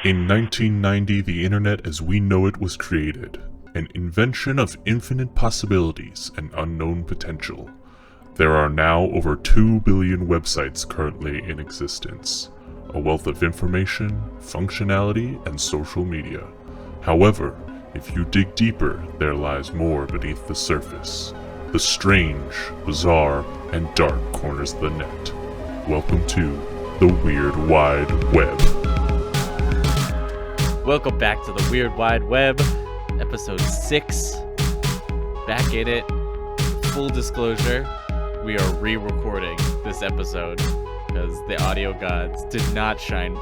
In 1990, the internet as we know it was created, an invention of infinite possibilities and unknown potential. There are now over 2 billion websites currently in existence, a wealth of information, functionality, and social media. However, if you dig deeper, there lies more beneath the surface. The strange, bizarre, and dark corners of the net. Welcome to the Weird Wide Web. Welcome back to the Weird Wide Web, episode 6. Back in it. Full disclosure, we are re-recording this episode because the audio gods did not shine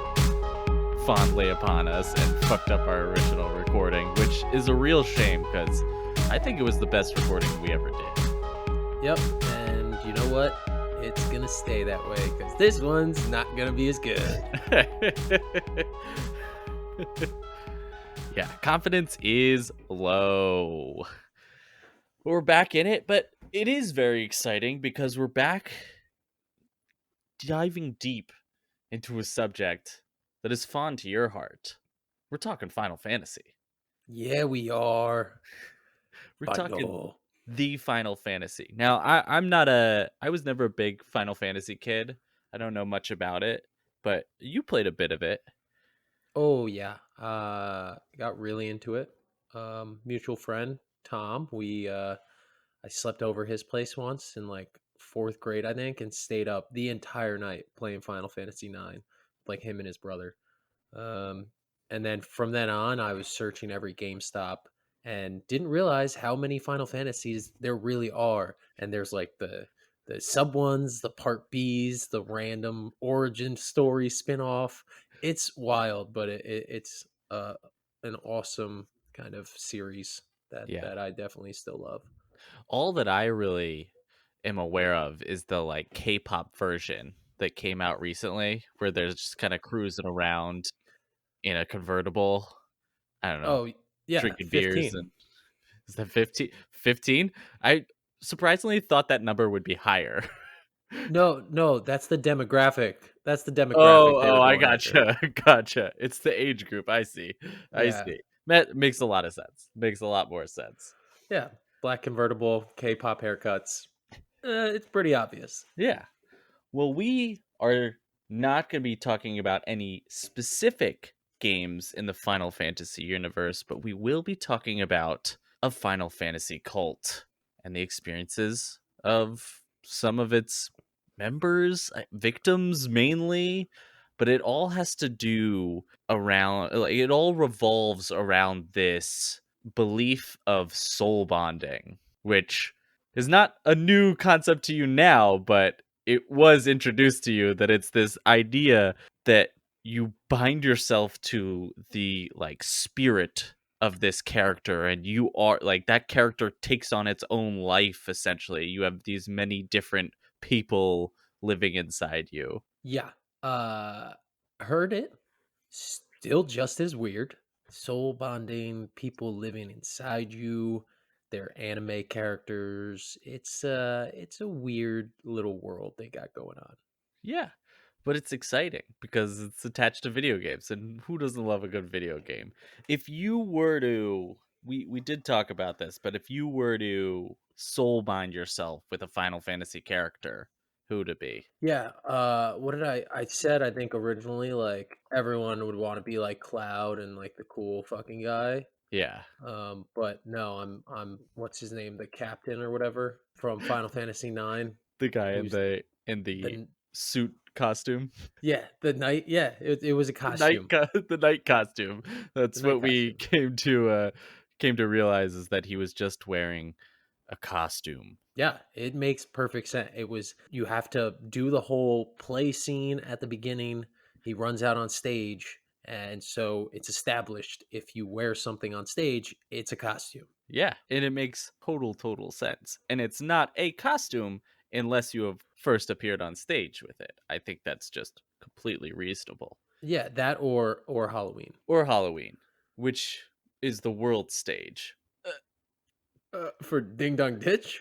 fondly upon us and fucked up our original recording, which is a real shame because I think it was the best recording we ever did. Yep, and you know what? It's gonna stay that way because this one's not gonna be as good. Yeah, confidence is low. We're back in it, but it is very exciting because we're back diving deep into a subject that is fond to your heart. We're talking Final Fantasy. Yeah, we are. We're talking the Final Fantasy. Now, I was never a big Final Fantasy kid. I don't know much about it, but you played a bit of it. Oh yeah, got really into it. Mutual friend Tom, I slept over his place once in like 4th grade, I think, and stayed up the entire night playing Final Fantasy 9, like him and his brother. And then from then on, I was searching every GameStop and didn't realize how many Final Fantasies there really are. And there's like the sub ones, the part Bs, the random origin story spin-off. It's wild, but it's an awesome kind of series that I definitely still love. All that I really am aware of is the like K-pop version that came out recently, where they're just kind of cruising around in a convertible. I don't know. Oh yeah, Drinking 15. beers. And is that 15? 15? I surprisingly thought that number would be higher. No, that's the demographic. That's the demographic. Oh, I gotcha. Gotcha. It's the age group. I see. I see. That makes a lot of sense. Makes a lot more sense. Yeah. Black convertible, K-pop haircuts. It's pretty obvious. Yeah. Well, we are not going to be talking about any specific games in the Final Fantasy universe, but we will be talking about a Final Fantasy cult and the experiences of some of its members, victims mainly, but it all has to do around, like, it all revolves around this belief of soul bonding, which is not a new concept to you now, but it was introduced to you that it's this idea that you bind yourself to the like spirit of this character, and you are like that character takes on its own life. Essentially, you have these many different people living inside you. Yeah. Heard it. Still just as weird. Soul bonding, people living inside you, they're anime characters. It's a weird little world they got going on. Yeah, but it's exciting because it's attached to video games, and who doesn't love a good video game? If you were to, we did talk about this, but if you were to soul bind yourself with a Final Fantasy character, who would it be? Yeah, what did I said, I think originally like everyone would want to be like Cloud and like the cool fucking guy. Yeah, But no, I'm what's his name, the captain or whatever from Final Fantasy 9. the guy Who's in the the suit costume, yeah, the knight, yeah, it was a costume. the night costume. That's The night what we costume. came to realize, is that he was just wearing a costume. Yeah, it makes perfect sense. It was, you have to do the whole play scene at the beginning. He runs out on stage, and so it's established if you wear something on stage, it's a costume. Yeah, and it makes total sense. And it's not a costume unless you have first appeared on stage with it. I think that's just completely reasonable. Yeah, that or Halloween. Or Halloween, which is the world stage. For Ding Dong Ditch?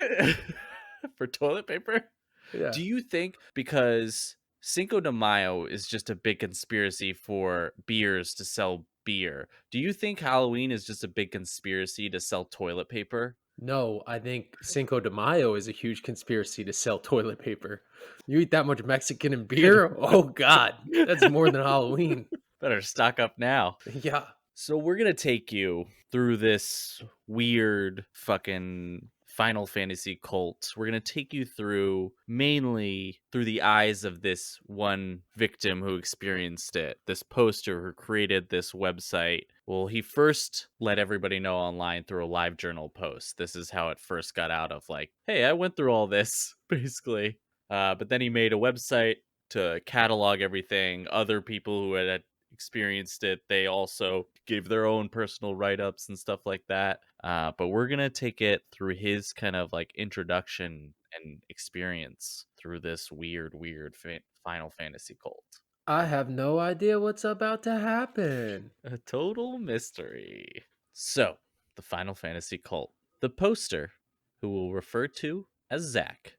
For toilet paper? Yeah. Do you think because Cinco de Mayo is just a big conspiracy for beers to sell beer. Do you think Halloween is just a big conspiracy to sell toilet paper? No, I think Cinco de Mayo is a huge conspiracy to sell toilet paper. You eat that much Mexican and beer? Oh God, that's more than Halloween. Better stock up now. Yeah. So we're going to take you through this weird fucking Final Fantasy cult. We're going to take you through mainly through the eyes of this one victim who experienced it, this poster who created this website. Well, he first let everybody know online through a live journal post. This is how it first got out of like, hey, I went through all this, basically. But then he made a website to catalog everything. Other people who had experienced it, they also gave their own personal write-ups and stuff like that. But we're gonna take it through his kind of like introduction and experience through this weird Final Fantasy cult. I have no idea what's about to happen. A total mystery. So, the Final Fantasy cult. The poster, who we'll refer to as Zach,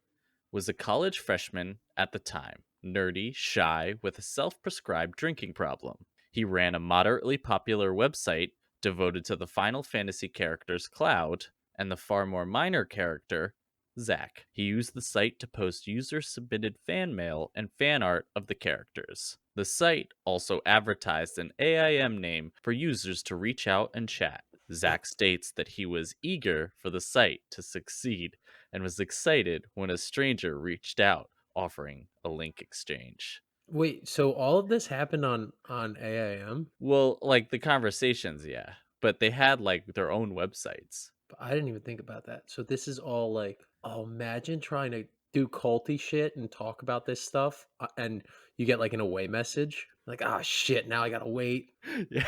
was a college freshman at the time, nerdy, shy, with a self-prescribed drinking problem. He ran a moderately popular website devoted to the Final Fantasy characters Cloud and the far more minor character, Zack. He used the site to post user-submitted fan mail and fan art of the characters. The site also advertised an AIM name for users to reach out and chat. Zack states that he was eager for the site to succeed and was excited when a stranger reached out offering a link exchange. Wait, so all of this happened on AIM? Well, like the conversations, yeah, but they had like their own websites. But I didn't even think about that. So this is all like, oh, imagine trying to do culty shit and talk about this stuff, and you get like an away message, like, ah, shit, now I gotta wait. Yeah.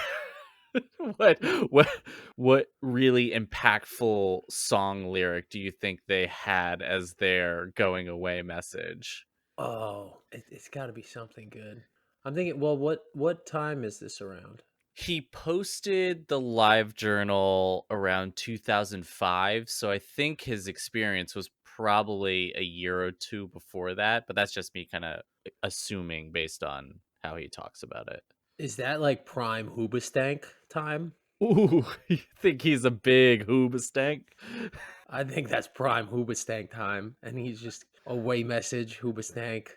what what what really impactful song lyric do you think they had as their going away message? Oh, it's got to be something good. I'm thinking, well, what time is this around? He posted the live journal around 2005, so I think his experience was probably a year or two before that, but that's just me kind of assuming based on how he talks about it. Is that like prime Hoobastank time? Ooh, you think he's a big hoobastank? I think that's prime Hoobastank time, and he's just away message Hoobastank.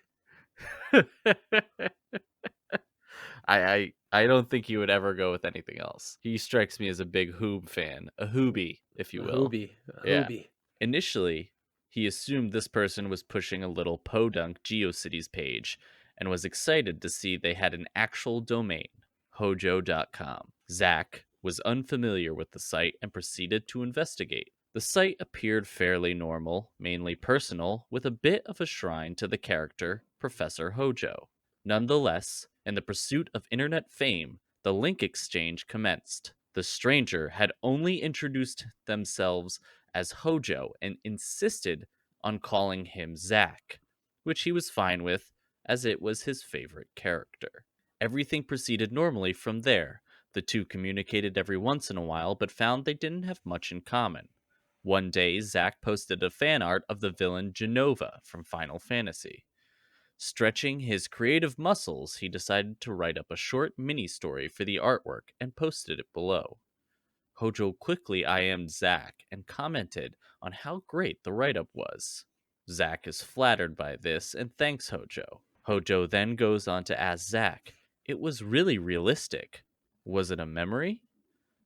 I don't think he would ever go with anything else. He strikes me as a big Hoob fan, a Hoobie, if you will. A Yeah. Hoobie. Initially, he assumed this person was pushing a little podunk GeoCities page and was excited to see they had an actual domain, hojo.com. Zach was unfamiliar with the site and proceeded to investigate. The site appeared fairly normal, mainly personal, with a bit of a shrine to the character Professor Hojo. Nonetheless, in the pursuit of internet fame, the link exchange commenced. The stranger had only introduced themselves as Hojo and insisted on calling him Zach, which he was fine with, as it was his favorite character. Everything proceeded normally from there. The two communicated every once in a while, but found they didn't have much in common. One day, Zach posted a fan art of the villain Genova from Final Fantasy. Stretching his creative muscles, he decided to write up a short mini-story for the artwork and posted it below. Hojo quickly IM'd Zach and commented on how great the write-up was. Zach is flattered by this and thanks Hojo. Hojo then goes on to ask Zach, "It was really realistic. Was it a memory?"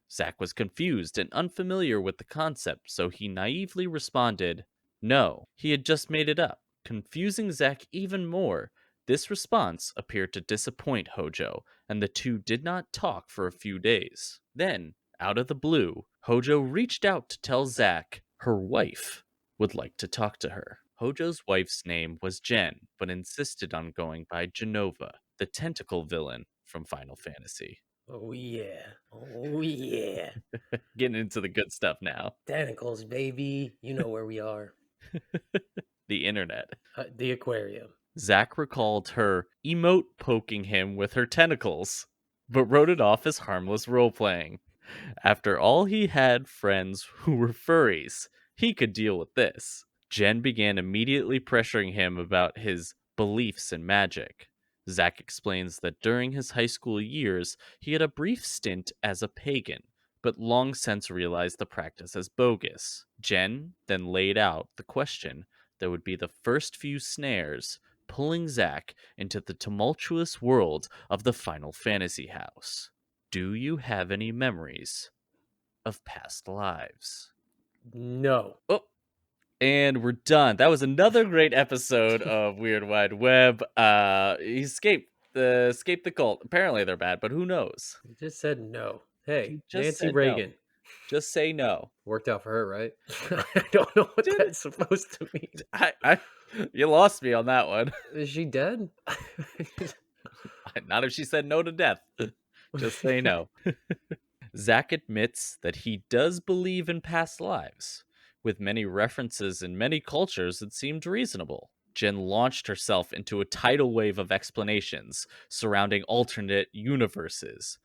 Zach was confused and unfamiliar with the concept, so he naively responded, "No, he had just made it up." Confusing Zach even more, this response appeared to disappoint Hojo, and the two did not talk for a few days. Then, out of the blue, Hojo reached out to tell Zach her wife would like to talk to her. Hojo's wife's name was Jen, but insisted on going by Genova, the tentacle villain from Final Fantasy. Oh yeah. Oh yeah. Getting into the good stuff now. Tentacles, baby. You know where we are. The internet. The aquarium. Zach recalled her emote poking him with her tentacles, but wrote it off as harmless role-playing. After all, he had friends who were furries. He could deal with this. Jen began immediately pressuring him about his beliefs in magic. Zack explains that during his high school years, he had a brief stint as a pagan, but long since realized the practice as bogus. Jen then laid out the question that would be the first few snares, pulling Zack into the tumultuous world of the Final Fantasy house. Do you have any memories of past lives? No. Oh, and we're done. That was another great episode of Weird Wide Web. He escaped the cult. Apparently they're bad, but who knows? You just said no. Hey, He just Nancy said no. Reagan. Just say no. Worked out for her, right? I don't know what Did it? that's supposed to mean. You lost me on that one. Is she dead? Not if she said no to death. Just say no. Zack admits that he does believe in past lives. With many references in many cultures, it seemed reasonable. Jen launched herself into a tidal wave of explanations surrounding alternate universes.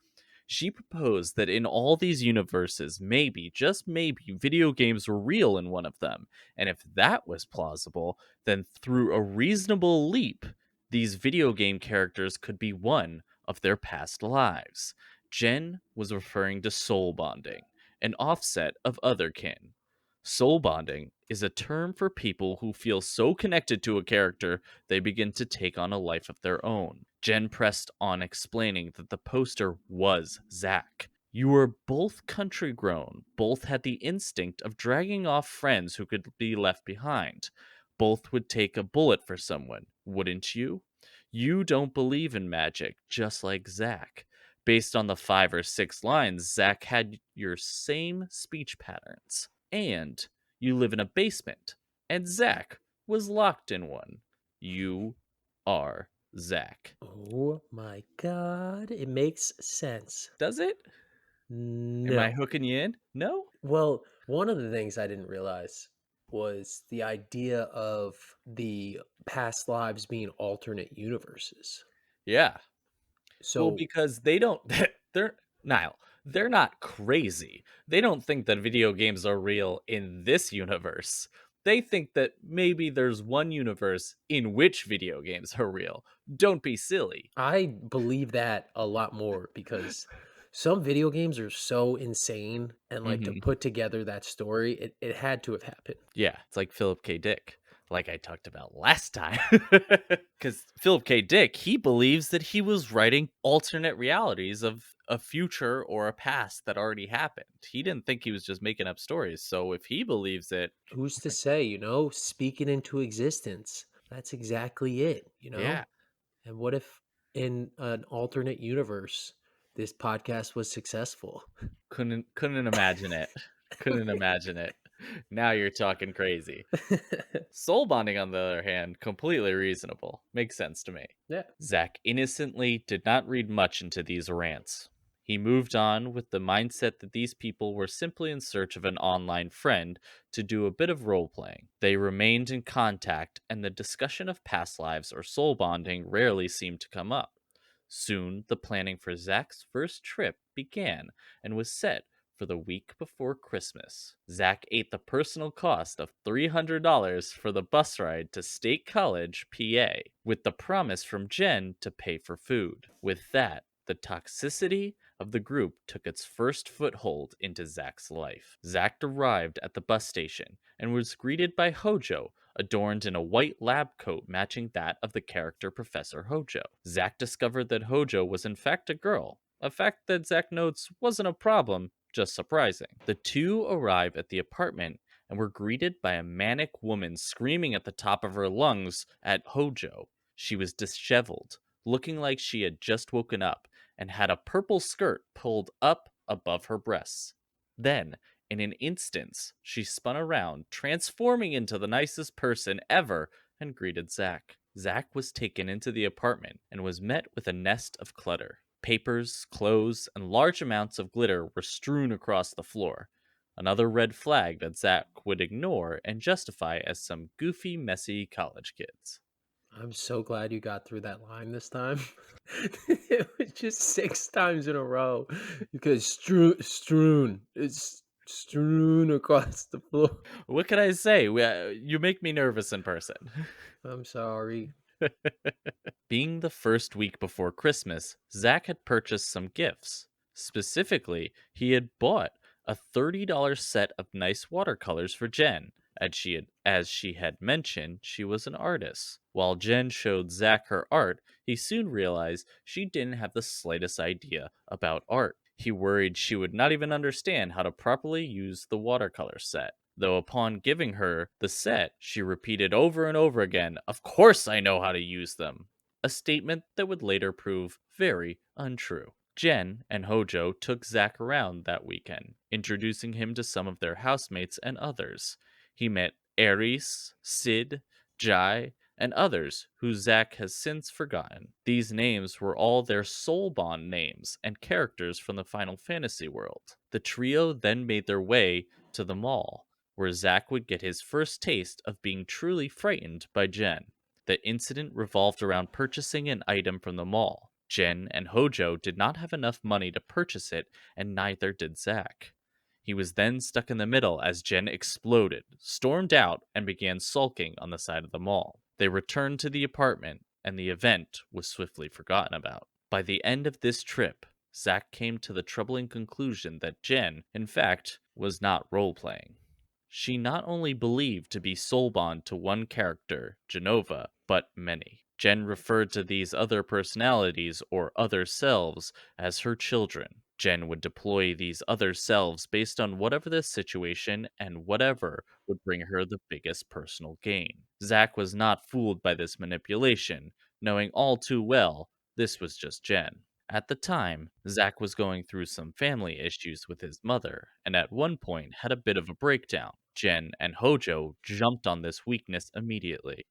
She proposed that in all these universes, maybe, just maybe, video games were real in one of them. And if that was plausible, then through a reasonable leap, these video game characters could be one of their past lives. Jen was referring to soul bonding, an offset of otherkin. Soul bonding is a term for people who feel so connected to a character they begin to take on a life of their own. Jen pressed on explaining that the poster was Zack. You were both country grown, both had the instinct of dragging off friends who could be left behind. Both would take a bullet for someone, wouldn't you? You don't believe in magic, just like Zack. Based on the 5 or 6 lines, Zack had your same speech patterns. And you live in a basement, and Zack was locked in one. You are Zack. Oh my god, it makes sense. Does it? No. Am I hooking you in? No? Well, one of the things I didn't realize was the idea of the past lives being alternate universes. Yeah. So Well, because they don't they're Niall, they're not crazy. They don't think that video games are real in this universe. They think that maybe there's one universe in which video games are real. Don't be silly. I believe that a lot more because some video games are so insane and like to Mhm. put together that story, it had to have happened. Yeah, it's like Philip K. Dick, like I talked about last time. Because Philip K. Dick, he believes that he was writing alternate realities of a future or a past that already happened. He didn't think he was just making up stories. So if he believes it, Who's to say, speak it into existence. That's exactly it, yeah, And what if in an alternate universe this podcast was successful? couldn't imagine it. Couldn't imagine it. Now you're talking crazy. Soul bonding, on the other hand, completely reasonable. Makes sense to me. Yeah. Zack innocently did not read much into these rants. He moved on with the mindset that these people were simply in search of an online friend to do a bit of role playing. They remained in contact, and the discussion of past lives or soul bonding rarely seemed to come up. Soon, the planning for Zack's first trip began and was set for the week before Christmas. Zack ate the personal cost of $300 for the bus ride to State College, PA, with the promise from Jen to pay for food. With that, the toxicity of the group took its first foothold into Zack's life. Zack arrived at the bus station and was greeted by Hojo, adorned in a white lab coat matching that of the character Professor Hojo. Zack discovered that Hojo was in fact a girl, a fact that Zack notes wasn't a problem, just surprising. The two arrive at the apartment and were greeted by a manic woman screaming at the top of her lungs at Hojo. She was disheveled, looking like she had just woken up, and had a purple skirt pulled up above her breasts. Then, in an instant, she spun around, transforming into the nicest person ever, and greeted Zack. Zack was taken into the apartment and was met with a nest of clutter. Papers, clothes, and large amounts of glitter were strewn across the floor. Another red flag that Zack would ignore and justify as some goofy, messy college kids. I'm so glad you got through that line this time. It was just 6 times in a row because strewn. It's strewn across the floor. What can I say? You make me nervous in person. I'm sorry. Being the first week before Christmas, Zach had purchased some gifts. Specifically, he had bought a $30 set of nice watercolors for Jen. As she had mentioned, she was an artist. While Jen showed Zach her art, he soon realized she didn't have the slightest idea about art. He worried she would not even understand how to properly use the watercolor set. Though upon giving her the set, she repeated over and over again, "Of course I know how to use them," a statement that would later prove very untrue. Jen and Hojo took Zach around that weekend, introducing him to some of their housemates and others. He met Aries, Sid, Jai, and others who Zach has since forgotten. These names were all their soul bond names and characters from the Final Fantasy world. The trio then made their way to the mall, where Zach would get his first taste of being truly frightened by Jen. The incident revolved around purchasing an item from the mall. Jen and Hojo did not have enough money to purchase it, and neither did Zach. He was then stuck in the middle as Jen exploded, stormed out, and began sulking on the side of the mall. They returned to the apartment, and the event was swiftly forgotten about. By the end of this trip, Zach came to the troubling conclusion that Jen, in fact, was not role-playing. She not only believed to be soulbond to one character, Genova, but many. Jen referred to these other personalities or other selves as her children. Jen would deploy these other selves based on whatever the situation and whatever would bring her the biggest personal gain. Zach was not fooled by this manipulation, knowing all too well this was just Jen. At the time, Zach was going through some family issues with his mother, and at one point had a bit of a breakdown. Jen and Hojo jumped on this weakness immediately.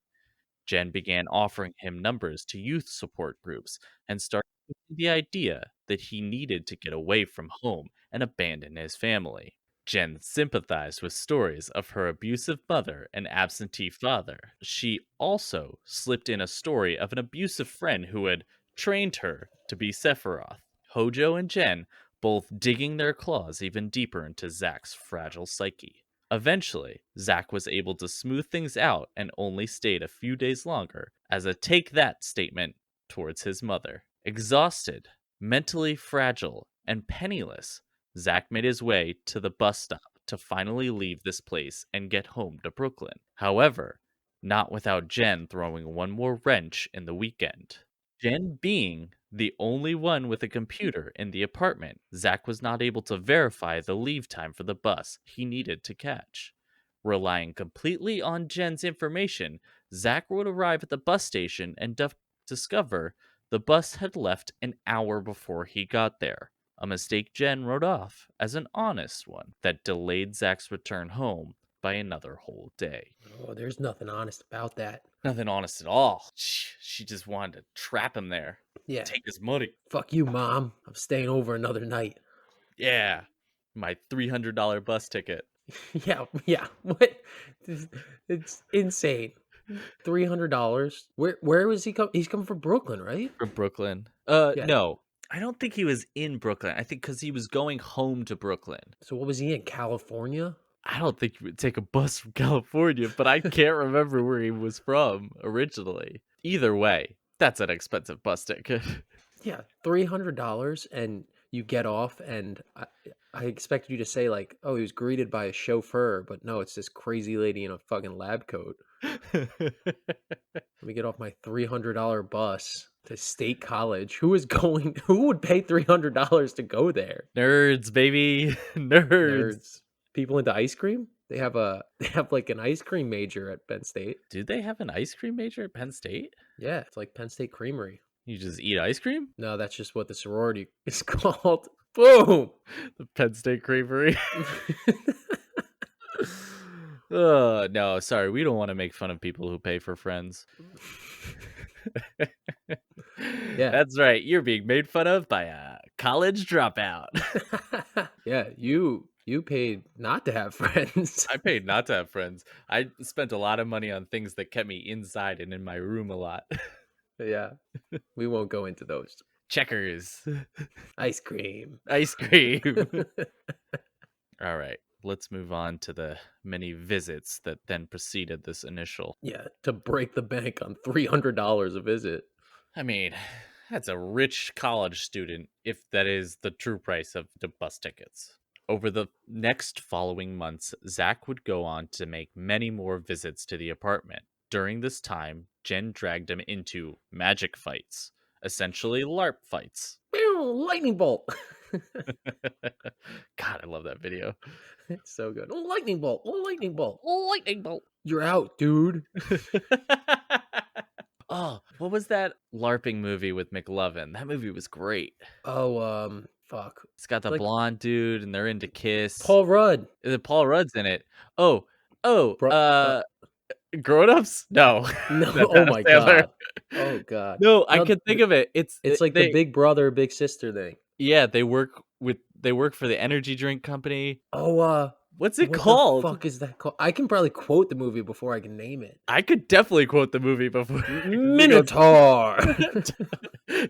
Jen began offering him numbers to youth support groups and started with the idea that he needed to get away from home and abandon his family. Jen sympathized with stories of her abusive mother and absentee father. She also slipped in a story of an abusive friend who had trained her to be Sephiroth. Hojo and Jen both digging their claws even deeper into Zack's fragile psyche. Eventually, Zack was able to smooth things out and only stayed a few days longer as a take that statement towards his mother. Exhausted, mentally fragile, and penniless, Zack made his way to the bus stop to finally leave this place and get home to Brooklyn. However, not without Jen throwing one more wrench in the weekend. Jen being the only one with a computer in the apartment, Zack was not able to verify the leave time for the bus he needed to catch. Relying completely on Jen's information, Zack would arrive at the bus station and discover the bus had left an hour before he got there. A mistake Jen wrote off as an honest one that delayed Zack's return home by another whole day. Oh, there's nothing honest about that. Nothing honest at all. She just wanted to trap him there. Yeah. Take his money. Fuck you, Mom. I'm staying over another night. Yeah. My $300 bus ticket. Yeah. What? It's insane. $300. Where was he come? He's coming from Brooklyn, right? From Brooklyn. Yeah. No. I don't think he was in Brooklyn. I think because he was going home to Brooklyn. So what was he in, California? I don't think you would take a bus from California, but I can't remember where he was from originally. Either way, that's an expensive bus ticket. Yeah, $300, and you get off, and I expected you to say like, oh, he was greeted by a chauffeur, but no, it's this crazy lady in a fucking lab coat. Let me get off my $300 bus to State College. Who would pay $300 to go there? Nerds, baby. Nerds. People into ice cream? They have like an ice cream major at Penn State. Do they have an ice cream major at Penn State? Yeah, it's like Penn State Creamery. You just eat ice cream? No, that's just what the sorority is called. Boom! The Penn State Creamery. No, sorry. We don't want to make fun of people who pay for friends. Yeah. That's right. You're being made fun of by a college dropout. Yeah, you paid not to have friends. I paid not to have friends. I spent a lot of money on things that kept me inside and in my room a lot. Yeah, we won't go into those. Checkers. Ice cream. Ice cream. All right. let's move on to the many visits that then preceded this initial. Yeah, to break the bank on $300 a visit. I mean, that's a rich college student if that is the true price of the bus tickets. Over the next following months, Zach would go on to make many more visits to the apartment. During this time, Jen dragged him into magic fights, essentially LARP fights. Lightning bolt. God, I love that video. It's so good. Lightning bolt. Lightning bolt. Lightning bolt. You're out, dude. Oh, what was that LARPing movie with McLovin? That movie was great. Oh, fuck. It's got the Like- blonde dude and they're into Kiss. Paul Rudd. Paul Rudd's in it. Oh, Bro- Grown-ups? No. No. That's Oh Adam my Sandler. god. Oh god. No, I No, can think of it. It's like the big brother, big sister thing. Yeah, they work for the energy drink company. Oh, What's it what called? the fuck is that called? I can probably quote the movie before I can name it. I could definitely quote the movie before. Minotaur.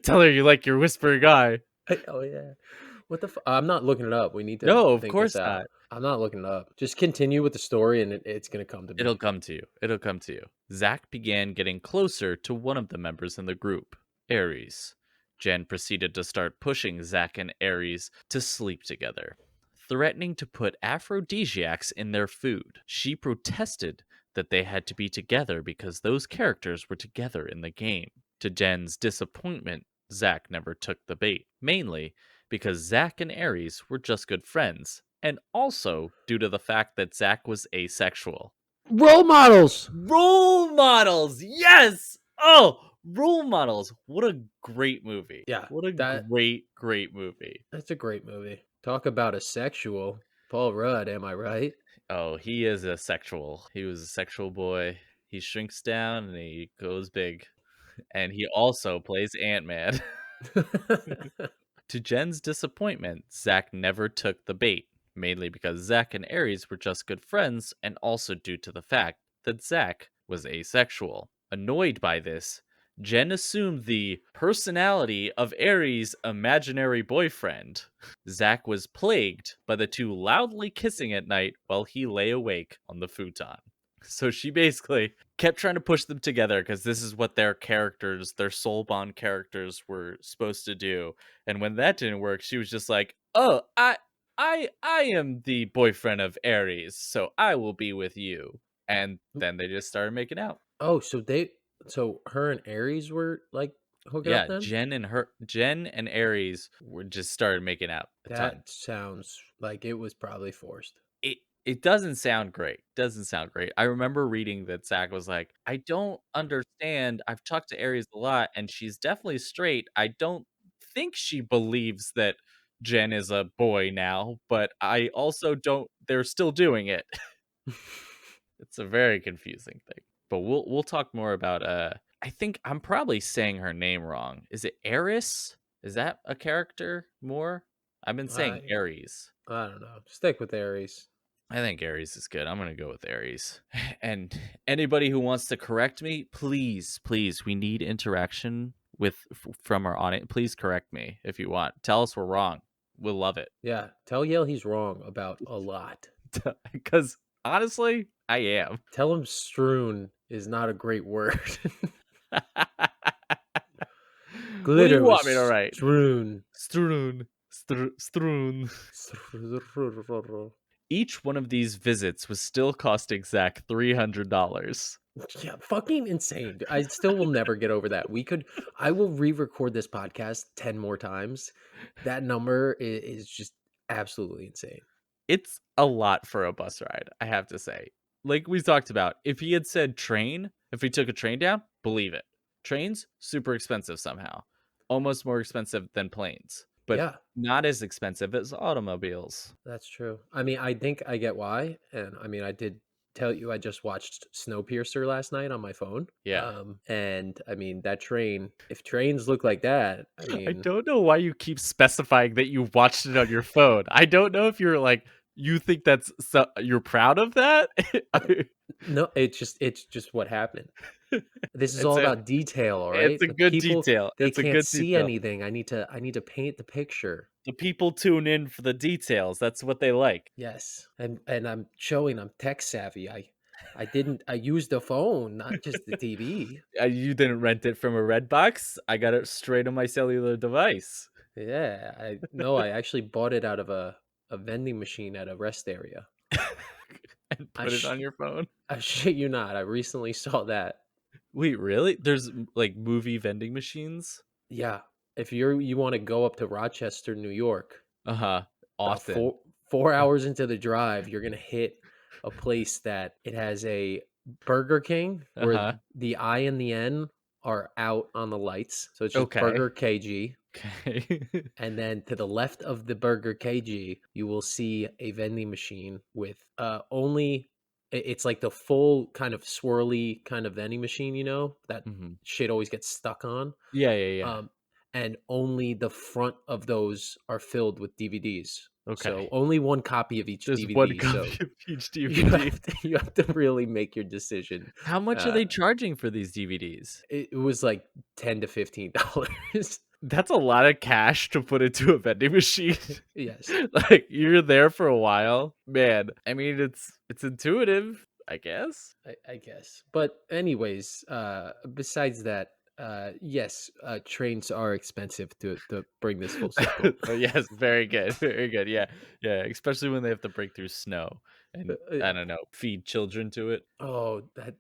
Tell her you like your whispering guy. Oh yeah. What the? I'm not looking it up. We need to. No, of think course this out. not. I'm not looking it up. Just continue with the story, and it's gonna come to me. It'll come to you. It'll come to you. Zach began getting closer to one of the members in the group, Aries. Jen proceeded to start pushing Zach and Aries to sleep together, threatening to put aphrodisiacs in their food. She protested that they had to be together because those characters were together in the game. To Jen's disappointment, Zach never took the bait, mainly because Zach and Aries were just good friends, and also due to the fact that Zach was asexual. Role models. Role models, yes! Oh, Role Models. What a great movie. Yeah, What a great movie. That's a great movie. Talk about a sexual. Paul Rudd, am I right? Oh, he is a sexual. He was a sexual boy. He shrinks down and he goes big. And he also plays Ant-Man. To Jen's disappointment, Zach never took the bait, mainly because Zach and Aries were just good friends and also due to the fact that Zach was asexual. Annoyed by this, Jen assumed the personality of Aries' imaginary boyfriend. Zach was plagued by the two loudly kissing at night while he lay awake on the futon. So she basically kept trying to push them together because this is what their characters, their soul bond characters, were supposed to do. And when that didn't work, she was just like, "Oh, I am the boyfriend of Aries, so I will be with you." And then they just started making out. Oh, so her and Aries were like hooking Yeah, up then? Jen and Aries were just started making out a ton. That sounds like it was probably forced. It doesn't sound great. Doesn't sound great. I remember reading that Zach was like, I don't understand. I've talked to Aries a lot, and she's definitely straight. I don't think she believes that Jen is a boy now, but I also don't. They're still doing it. It's a very confusing thing. But we'll talk more about. I think I'm probably saying her name wrong. Is it Eris? Is that a character more? I've been saying Aries. I don't know. Stick with Aries. I think Aries is good. I'm going to go with Aries. And anybody who wants to correct me, please, we need interaction from our audience. Please correct me if you want. Tell us we're wrong. We'll love it. Yeah, tell Yale he's wrong about a lot. Because honestly, I am. Tell him strewn is not a great word. What do you want me to write? Strewn. Strewn. Each one of these visits was still costing Zach $300. Yeah, fucking insane. I still will never get over that. I will re-record this podcast 10 more times. That number is just absolutely insane. It's a lot for a bus ride, I have to say. Like we talked about, if he had said train, if he took a train down, believe it. Trains, super expensive somehow. Almost more expensive than planes. But yeah, not as expensive as automobiles. That's true. I mean, I think I get why. And I mean, I did tell you I just watched Snowpiercer last night on my phone. Yeah. And I mean, that train, if trains look like that, I mean, I don't know why you keep specifying that you watched it on your phone. I don't know if you're like, you think you're proud of that? No, it's just what happened. This is all about detail, all right? It's a good detail. They It's a can't good see detail. anything. I need to paint the picture. The people tune in for the details. That's what they like. Yes, and I'm showing I'm tech savvy. I used the phone, not just the TV. You didn't rent it from a Redbox. I got it straight on my cellular device. Yeah, I actually bought it out of a vending machine at a rest area. And I put it on your phone. I shit you not. I recently saw that. Wait, really? There's like movie vending machines? Yeah, if you want to go up to Rochester, New York, Uh-huh. about Often. 4 hours into the drive, you're gonna hit a place that it has a Burger King where Uh-huh. the I and the N are out on the lights, so it's just Okay. Burger KG. Okay. And then to the left of the Burger KG, you will see a vending machine with only it's like the full kind of swirly kind of vending machine, that Mhm. shit always gets stuck on. Yeah. Um, and only the front of those are filled with DVDs. So Okay. only one copy of each Just one DVD. copy So of each you DVD. have to really make your decision. How much are Uh, they charging for these DVDs? it was like $10 to $15. That's a lot of cash to put into a vending machine. Yes. Like you're there for a while. Man, I mean it's intuitive, I guess. I guess. But anyways, besides that, yes, trains are expensive to bring this full circle. But yes, very good. Very good. Yeah. Yeah. Especially when they have to break through snow and I don't know, feed children to it. Oh, that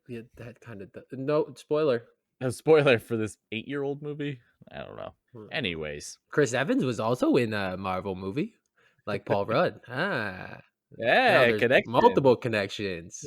kind of no spoiler. A spoiler for this 8-year-old movie? I don't know. Hmm. Anyways. Chris Evans was also in a Marvel movie, like Paul Rudd. Now Yeah, there's connection. multiple connections.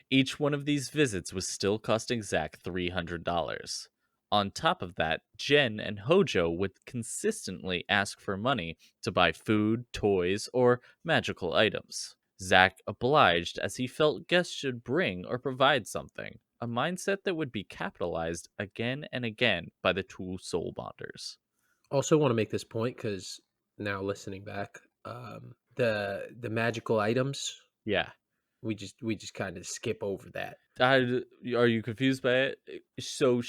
Each one of these visits was still costing Zach $300. On top of that, Jen and Hojo would consistently ask for money to buy food, toys, or magical items. Zach obliged as he felt guests should bring or provide something, a mindset that would be capitalized again and again by the two soul bonders. Also, want to make this point because now listening back, the magical items Yeah. we just kind of skip over that. Are you confused by it? So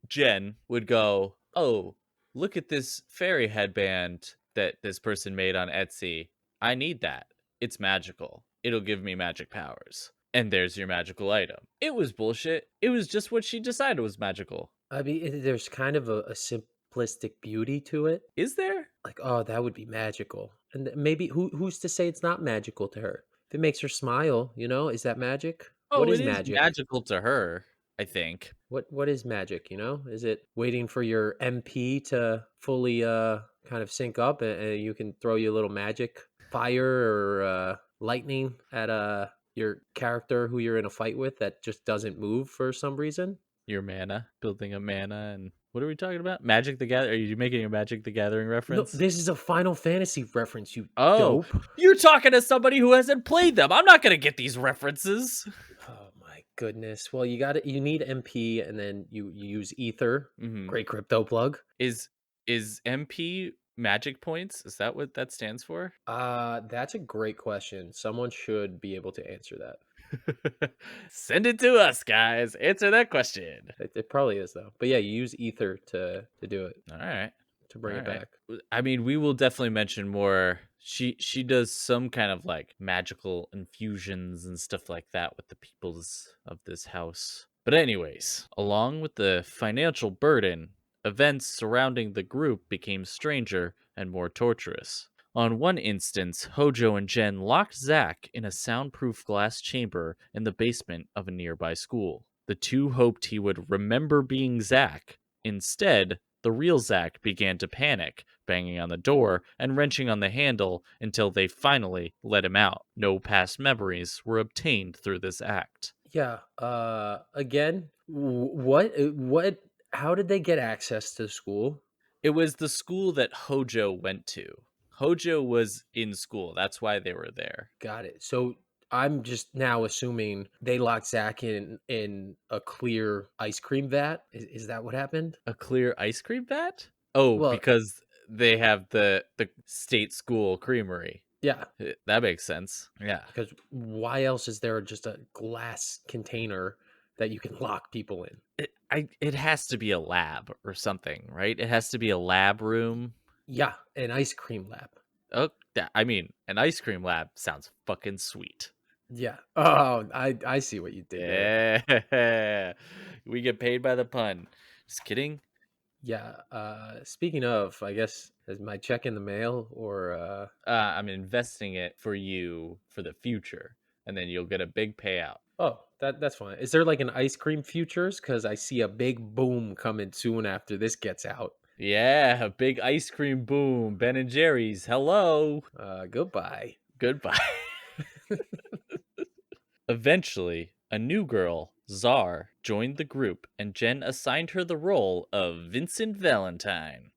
Jen, would go, "Oh, look at this fairy headband that this person made on Etsy. I need that. It's magical. It'll give me magic powers. And there's your magical item." It was bullshit. It was just what she decided was magical. I mean, there's kind of a simplistic beauty to it. Is there? Like, oh, that would be magical, and maybe who's to say it's not magical to her? If it makes her smile, is that magic? What Oh, is it is magic? magical to her, I think. What is magic? Is it waiting for your MP to fully kind of sync up and you can throw your little magic fire or lightning at your character who you're in a fight with that just doesn't move for some reason? Your mana, building a mana, and what are we talking about? Magic the Gathering? Are you making a Magic the Gathering No, reference? this is a Final Fantasy reference, you Oh, dope. you're talking to somebody who hasn't played them. I'm not gonna get these references. Oh my goodness. Well, you need MP and then you use Ether. Mhm. Great crypto plug. Is MP magic points? Is that what that stands for? That's a great question. Someone should be able to answer that. Send it to us, guys. Answer that question. It probably is though. But yeah, you use Ether to do it, All right. to bring it All right. back. I mean, we will definitely mention more. She does some kind of like magical infusions and stuff like that with the peoples of this house. But anyways, along with the financial burden, events surrounding the group became stranger and more torturous. On one instance, Hojo and Jen locked Zach in a soundproof glass chamber in the basement of a nearby school. The two hoped he would remember being Zach. Instead, the real Zach began to panic, banging on the door and wrenching on the handle until they finally let him out. No past memories were obtained through this act. Yeah. Again, what? How did they get access to the school? It was the school that Hojo went to. Hojo was in school. That's why they were there. Got it. So I'm just now assuming they locked Zach in a clear ice cream vat. Is that what happened? A clear ice cream vat? Oh, Well, because they have the state school creamery. yeah. That makes sense. Yeah. Because why else is there just a glass container that you can lock people in? It has to be a lab or something, right? It has to be a lab room. Yeah, an ice cream lab. Oh, I mean, an ice cream lab sounds fucking sweet. Yeah. Oh, I see what you did there. Yeah. We get paid by the pun. Just kidding. Yeah. Speaking of, I guess is my check in the mail or I'm investing it for you for the future, and then you'll get a big payout. oh, that's fine. Is there like an ice cream futures? Because I see a big boom coming soon after this gets out. Yeah, a big ice cream boom. Ben and Jerry's. Hello. Goodbye. Goodbye. Eventually, a new girl, Czar, joined the group, and Jen assigned her the role of Vincent Valentine.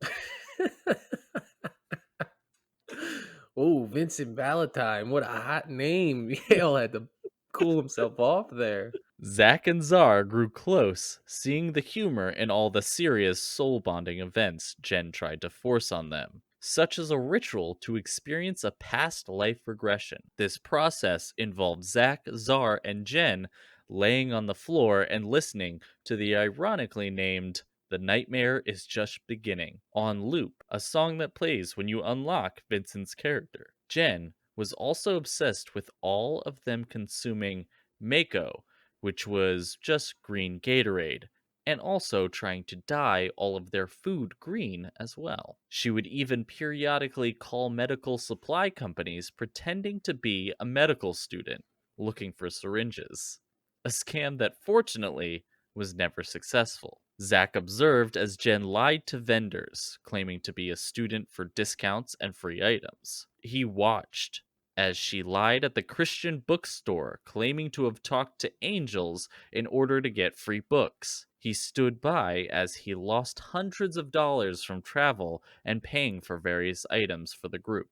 Oh, Vincent Valentine. What a hot name. Yale had to cool himself off there. Zack and Czar grew close, seeing the humor in all the serious soul bonding events Jen tried to force on them, such as a ritual to experience a past life regression. This process involved Zack, Czar, and Jen laying on the floor and listening to the ironically named The Nightmare is Just Beginning on loop, a song that plays when you unlock Vincent's character. Jen was also obsessed with all of them consuming Mako, which was just green Gatorade, and also trying to dye all of their food green as well. She would even periodically call medical supply companies pretending to be a medical student looking for syringes. A scam that fortunately was never successful. Zack observed as Jen lied to vendors, claiming to be a student for discounts and free items. He watched as she lied at the Christian bookstore, claiming to have talked to angels in order to get free books. He stood by as he lost hundreds of dollars from travel and paying for various items for the group.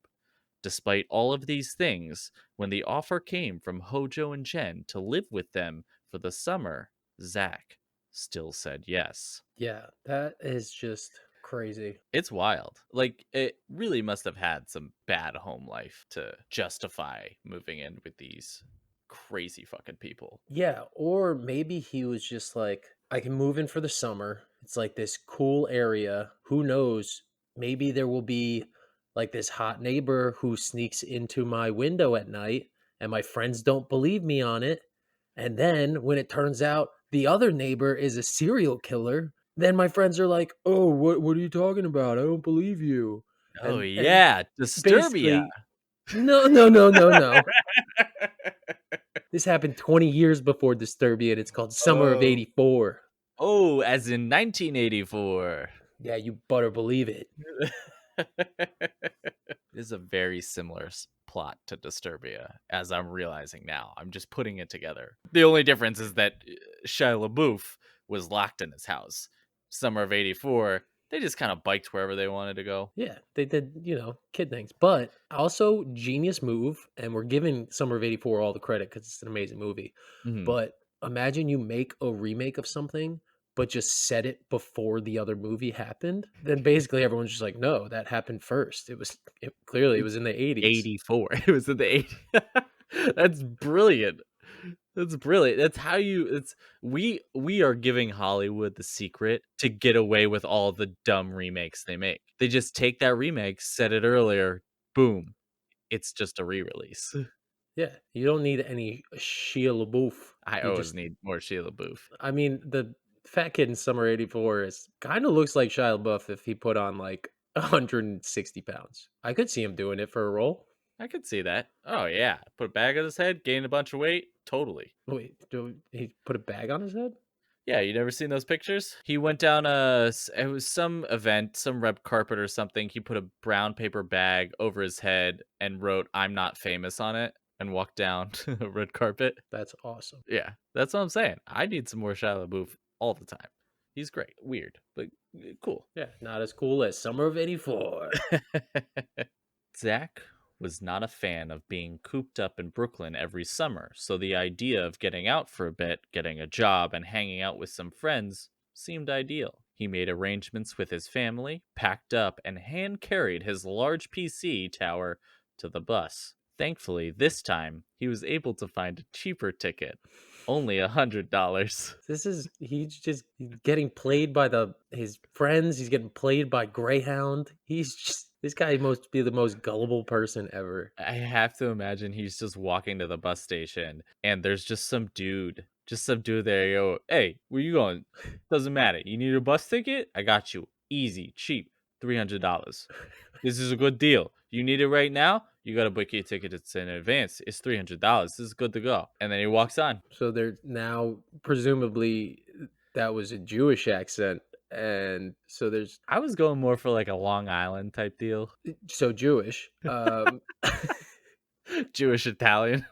Despite all of these things, when the offer came from Hojo and Jen to live with them for the summer, Zack still said yes. Yeah, that is just crazy. It's wild. Like, it really must have had some bad home life to justify moving in with these crazy fucking people. Yeah, or maybe he was just like, I can move in for the summer. It's like this cool area. Who knows? Maybe there will be like this hot neighbor who sneaks into my window at night and my friends don't believe me on it. And then when it turns out the other neighbor is a serial killer, then my friends are like, "Oh, what are you talking about? I don't believe you." Oh, And yeah. Disturbia. basically, no. This happened 20 years before Disturbia, and it's called Summer of Oh. '84. Oh, as in 1984. Yeah, you better believe it. It is a very similar plot to Disturbia, as I'm realizing now. I'm just putting it together. The only difference is that Shia LaBeouf was locked in his house. Summer of '84, they just kind of biked wherever they wanted to go. Yeah, they did, kid things. But also, genius move, and we're giving Summer of '84 all the credit because it's an amazing movie. Mhm. But imagine you make a remake of something, but just set it before the other movie happened. Then basically everyone's just like, no, that happened first. Clearly it was in the '80s. 84. It was in the 80s. That's brilliant. That's brilliant. That's how we are giving Hollywood the secret to get away with all the dumb remakes they make. They just take that remake, set it earlier, boom. It's just a re-release. Yeah, you don't need any Shia LaBeouf. I You always just, need more Sheila Booth. I mean, the fat kid in Summer '84 is kind of looks like Shia LaBeouf if he put on like 160 pounds. I could see him doing it for a role. I could see that. Oh yeah, put a bag on his head, gain a bunch of weight, totally. Wait, he put a bag on his head? Yeah, you never seen those pictures? He went down it was some event, some red carpet or something. He put a brown paper bag over his head and wrote "I'm not famous" on it and walked down a red carpet. That's awesome. Yeah, that's what I'm saying. I need some more Shia LaBeouf all the time. He's great. Weird, but cool. Yeah, not as cool as Summer of '84. Zach was not a fan of being cooped up in Brooklyn every summer, so the idea of getting out for a bit, getting a job, and hanging out with some friends seemed ideal. He made arrangements with his family, packed up, and hand carried his large PC tower to the bus. Thankfully, this time, he was able to find a cheaper ticket. Only $100. He's just getting played by his friends. He's getting played by Greyhound. This guy must be the most gullible person ever. I have to imagine he's just walking to the bus station and there's just some dude there. Yo, hey, where you going? Doesn't matter. You need a bus ticket? I got you. Easy, cheap, $300. This is a good deal. You need it right now? You gotta book your tickets in advance. It's $300. This is good to go. And then he walks on. So they're now presumably that was a Jewish accent, and so there's I was going more for like a Long Island type deal. so Jewish. Jewish Italian.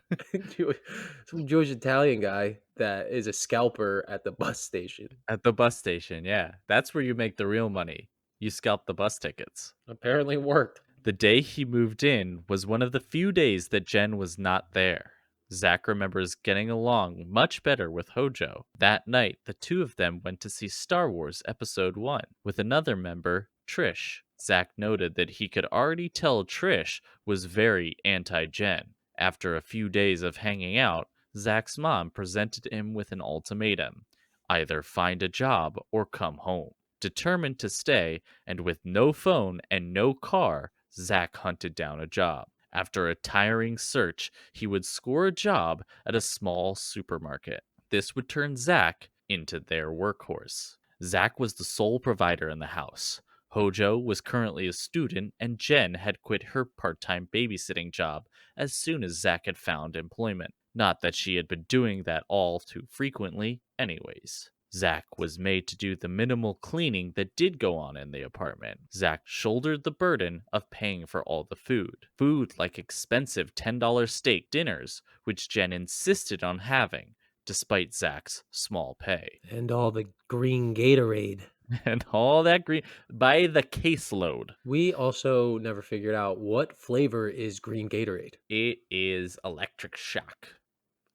Some Jewish Italian guy that is a scalper at the bus station. At the bus station, yeah. That's where you make the real money. You scalp the bus tickets. Apparently worked. The day he moved in was one of the few days that Jen was not there. Zach remembers getting along much better with Hojo. That night, the two of them went to see Star Wars Episode 1 with another member, Trish. Zach noted that he could already tell Trish was very anti-Jen. After a few days of hanging out, Zach's mom presented him with an ultimatum. Either find a job or come home. Determined to stay, and with no phone and no car, Zach hunted down a job. After a tiring search, he would score a job at a small supermarket. This would turn Zach into their workhorse. Zach was the sole provider in the house. Hojo was currently a student, and Jen had quit her part-time babysitting job as soon as Zach had found employment. Not that she had been doing that all too frequently anyways. Zach was made to do the minimal cleaning that did go on in the apartment. Zach shouldered the burden of paying for all the food. Food like expensive $10 steak dinners, which Jen insisted on having, despite Zach's small pay. And all the green Gatorade. And all that green by the caseload. We also never figured out what flavor is green Gatorade. It is electric shock,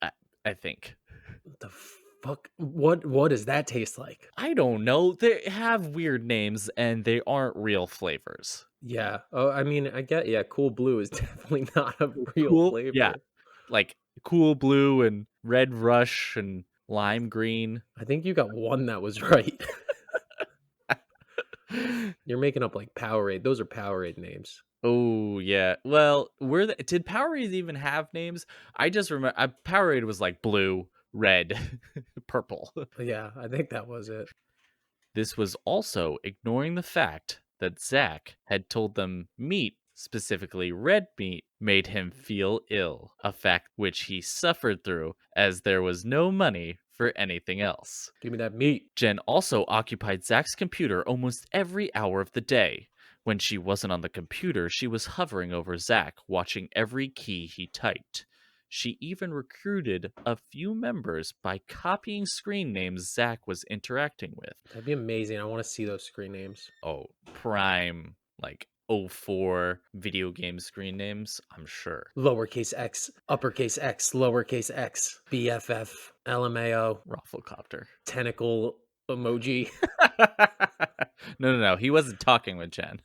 I think. What the fuck? What does that taste like? I don't know. They have weird names and they aren't real flavors. Yeah. Oh, I mean, Cool Blue is definitely not a real flavor. Yeah. Like Cool Blue and Red Rush and Lime Green. I think you got one that was right. You're making up like Powerade. Those are Powerade names. Oh, yeah. Well, did Powerade even have names? I just remember Powerade was like blue, red, purple. Yeah, I think that was it. This was also ignoring the fact that Zach had told them meat, specifically red meat, made him feel ill, a fact which he suffered through as there was no money for anything else. Give me that meat. Jen also occupied Zach's computer almost every hour of the day. When she wasn't on the computer, she was hovering over Zach, watching every key he typed. She even recruited a few members by copying screen names Zach was interacting with. That'd be amazing. I want to see those screen names. Oh, prime, like 04 video game screen names, I'm sure. Lowercase x, uppercase x, lowercase x, BFF, LMAO, Rafflecopter. tentacle emoji. No. He wasn't talking with Jen.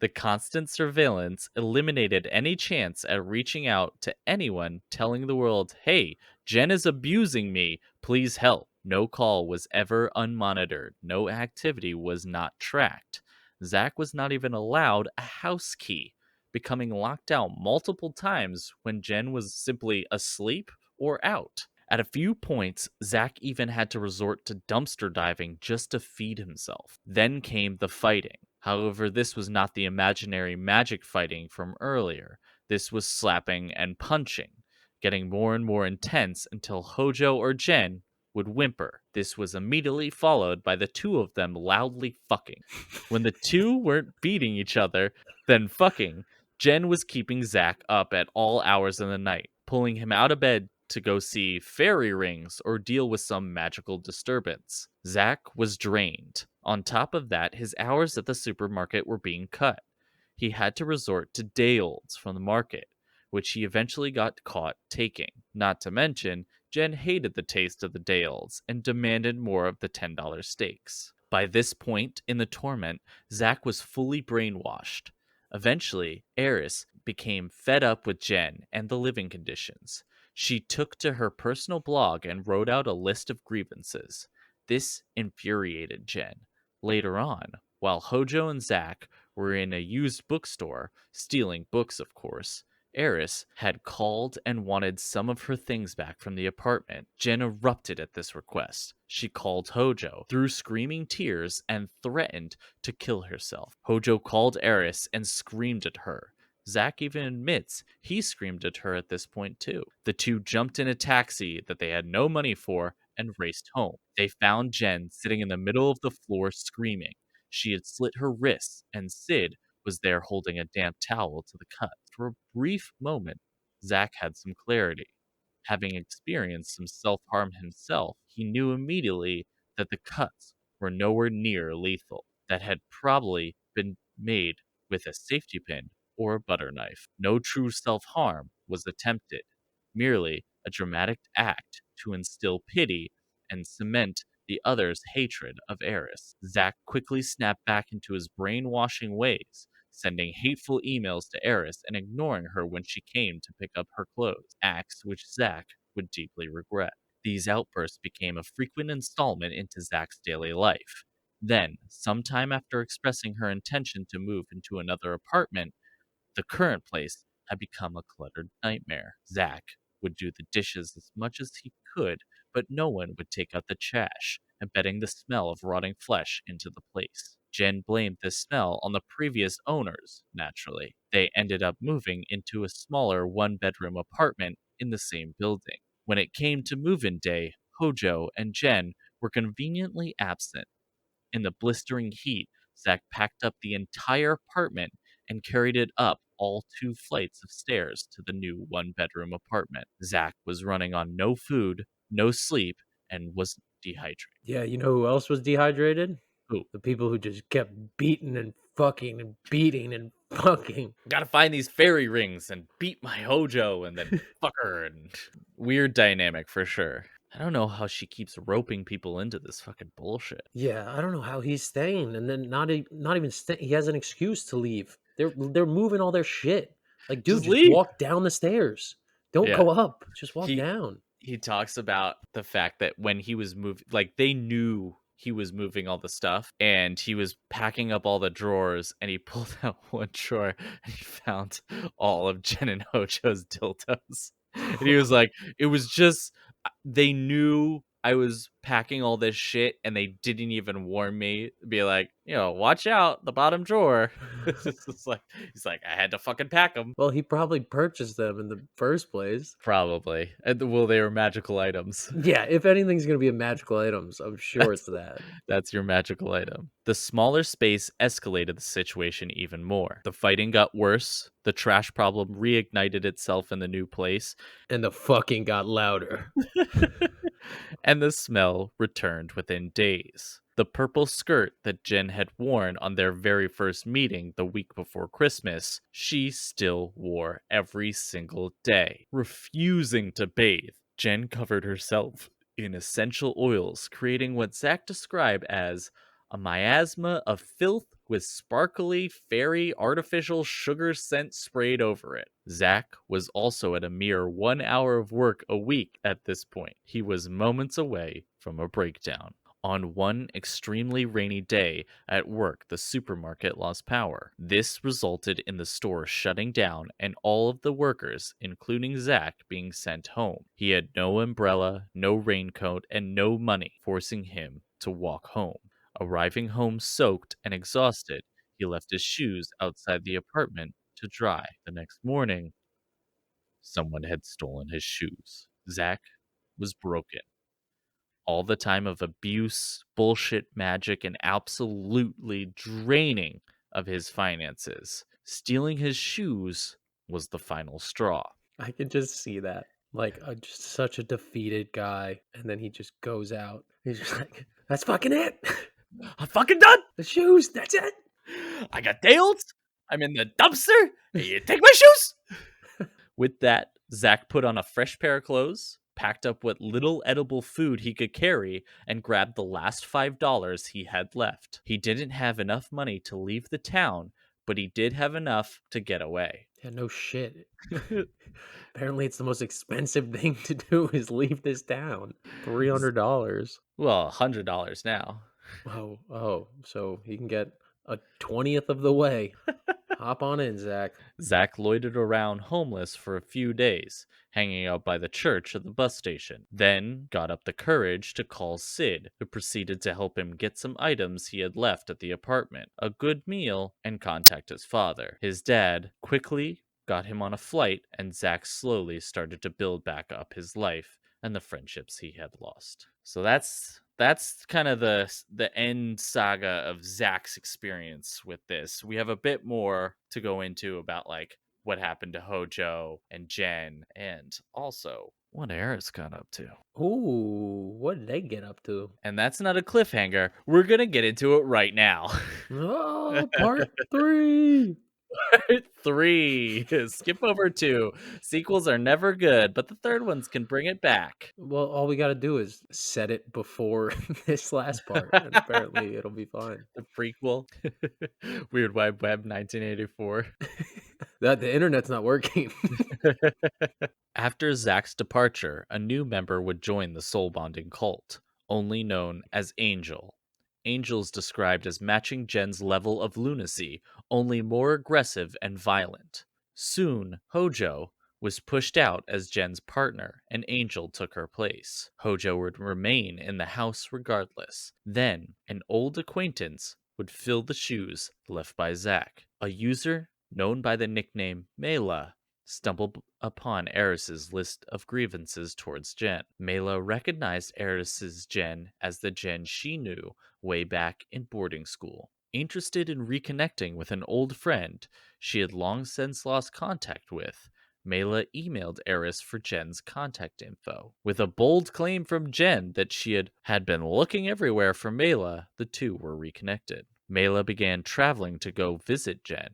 The constant surveillance eliminated any chance at reaching out to anyone telling the world, hey, Jen is abusing me, please help. No call was ever unmonitored. No activity was not tracked. Zach was not even allowed a house key, becoming locked out multiple times when Jen was simply asleep or out. At a few points, Zach even had to resort to dumpster diving just to feed himself. Then came the fighting. However, this was not the imaginary magic fighting from earlier. This was slapping and punching, getting more and more intense until Hojo or Jen would whimper. This was immediately followed by the two of them loudly fucking. When the two weren't beating each other, then fucking, Jen was keeping Zach up at all hours of the night, pulling him out of bed to go see fairy rings or deal with some magical disturbance. Zach was drained. On top of that, his hours at the supermarket were being cut. He had to resort to day-olds from the market, which he eventually got caught taking. Not to mention, Jen hated the taste of the day-olds and demanded more of the $10 steaks. By this point in the torment, Zach was fully brainwashed. Eventually, Eris became fed up with Jen and the living conditions. She took to her personal blog and wrote out a list of grievances. This infuriated Jen. Later on, while Hojo and Zack were in a used bookstore, stealing books, of course, Eris had called and wanted some of her things back from the apartment. Jen erupted at this request. She called Hojo, threw screaming tears, and threatened to kill herself. Hojo called Eris and screamed at her. Zack even admits he screamed at her at this point too. The two jumped in a taxi that they had no money for and raced home. They found Jen sitting in the middle of the floor screaming. She had slit her wrists, and Sid was there holding a damp towel to the cut. For a brief moment, Zack had some clarity. Having experienced some self-harm himself, he knew immediately that the cuts were nowhere near lethal, that had probably been made with a safety pin or a butter knife. No true self-harm was attempted, merely a dramatic act to instill pity and cement the other's hatred of Eris. Zack quickly snapped back into his brainwashing ways, sending hateful emails to Eris and ignoring her when she came to pick up her clothes, acts which Zack would deeply regret. These outbursts became a frequent installment into Zack's daily life. Then, sometime after expressing her intention to move into another apartment, the current place had become a cluttered nightmare. Zack would do the dishes as much as he could, but no one would take out the trash, embedding the smell of rotting flesh into the place. Jen blamed this smell on the previous owners, naturally. They ended up moving into a smaller one-bedroom apartment in the same building. When it came to move-in day, Hojo and Jen were conveniently absent. In the blistering heat, Zack packed up the entire apartment and carried it up all 2 flights of stairs to the new one-bedroom apartment. Zack was running on no food, no sleep, and was dehydrated. Yeah, you know who else was dehydrated? Who? The people who just kept beating and fucking and beating and fucking. Gotta find these fairy rings and beat my Hojo and then fuck her. And weird dynamic for sure. I don't know how she keeps roping people into this fucking bullshit. Yeah, I don't know how he's staying, and then not even staying. He has an excuse to leave. They're moving all their shit. Like, dude, Just just leave. walk down the stairs. Don't Yeah. go up. Just walk He- down. He talks about the fact that when he was moving, like they knew he was moving all the stuff and he was packing up all the drawers and he pulled out one drawer and he found all of Jen and Hojo's dildos. And he was like, it was just, they knew I was packing all this shit and they didn't even warn me. Be like, watch out, the bottom drawer. It's just like, he's like, I had to fucking pack them. Well, he probably purchased them in the first place. Probably. Well, they were magical items. Yeah, if anything's gonna be a magical items, I'm sure it's that. That's your magical item. The smaller space escalated the situation even more. The fighting got worse. The trash problem reignited itself in the new place. And the fucking got louder. And the smell returned within days. The purple skirt that Jen had worn on their very first meeting the week before Christmas, she still wore every single day, refusing to bathe. Jen covered herself in essential oils, creating what Zack described as a miasma of filth with sparkly, fairy, artificial sugar scent sprayed over it. Zack was also at a mere 1 hour of work a week at this point. He was moments away from a breakdown. On one extremely rainy day at work, the supermarket lost power. This resulted in the store shutting down and all of the workers, including Zack, being sent home. He had no umbrella, no raincoat, and no money, forcing him to walk home. Arriving home soaked and exhausted, he left his shoes outside the apartment to dry. The next morning, someone had stolen his shoes. Zack was broken. All the time of abuse, bullshit magic, and absolutely draining of his finances. Stealing his shoes was the final straw. I can just see that. Like, just such a defeated guy. And then he just goes out. He's just like, that's fucking it. I'm fucking done! The shoes, that's it. I got nailed. I'm in the dumpster. You take my shoes. With that, Zack put on a fresh pair of clothes, packed up what little edible food he could carry, and grabbed the last $5 he had left. He didn't have enough money to leave the town, but he did have enough to get away. Yeah, no shit. Apparently, it's the most expensive thing to do is leave this town. $300. Well, $100 now. Oh, so he can get a 20th of the way. Hop on in, Zach. Zack loitered around homeless for a few days, hanging out by the church at the bus station, then got up the courage to call Sid, who proceeded to help him get some items he had left at the apartment, a good meal, and contact his father. His dad quickly got him on a flight, and Zack slowly started to build back up his life and the friendships he had lost. So that's kind of the end saga of Zack's experience with this. We have a bit more to go into about like what happened to Hojo and Jen, and also what Eris got up to. Ooh, what did they get up to? And that's not a cliffhanger. We're gonna get into it right now. Oh, part 3. Part 3. Skip over 2. Sequels are never good, but the third ones can bring it back. Well, all we got to do is set it before this last part, and apparently it'll be fine. The prequel. Weird Wide Web 1984. The internet's not working. After Zack's departure, a new member would join the soul bonding cult, only known as Angel. Angel's described as matching Jen's level of lunacy, only more aggressive and violent. Soon, Hojo was pushed out as Jen's partner, and Angel took her place. Hojo would remain in the house regardless. Then, an old acquaintance would fill the shoes left by Zack. A user known by the nickname Mela stumbled upon Eris's list of grievances towards Jen. Mela recognized Eris's Jen as the Jen she knew way back in boarding school. Interested in reconnecting with an old friend she had long since lost contact with, Mela emailed Eris for Jen's contact info. With a bold claim from Jen that she had been looking everywhere for Mela, the two were reconnected. Mela began traveling to go visit Jen,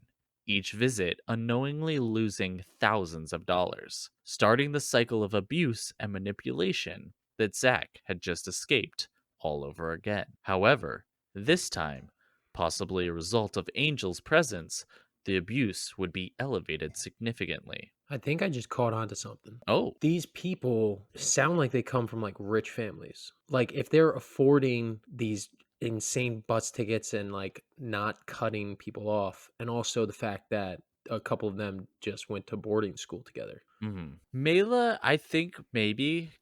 each visit unknowingly losing thousands of dollars, starting the cycle of abuse and manipulation that Zack had just escaped all over again. However, this time, possibly a result of Angel's presence, the abuse would be elevated significantly. I think I just caught on to something. Oh, These people sound like they come from like rich families. Like if they're affording these insane bus tickets and like not cutting people off, and also the fact that a couple of them just went to boarding school together. Mela, I think maybe.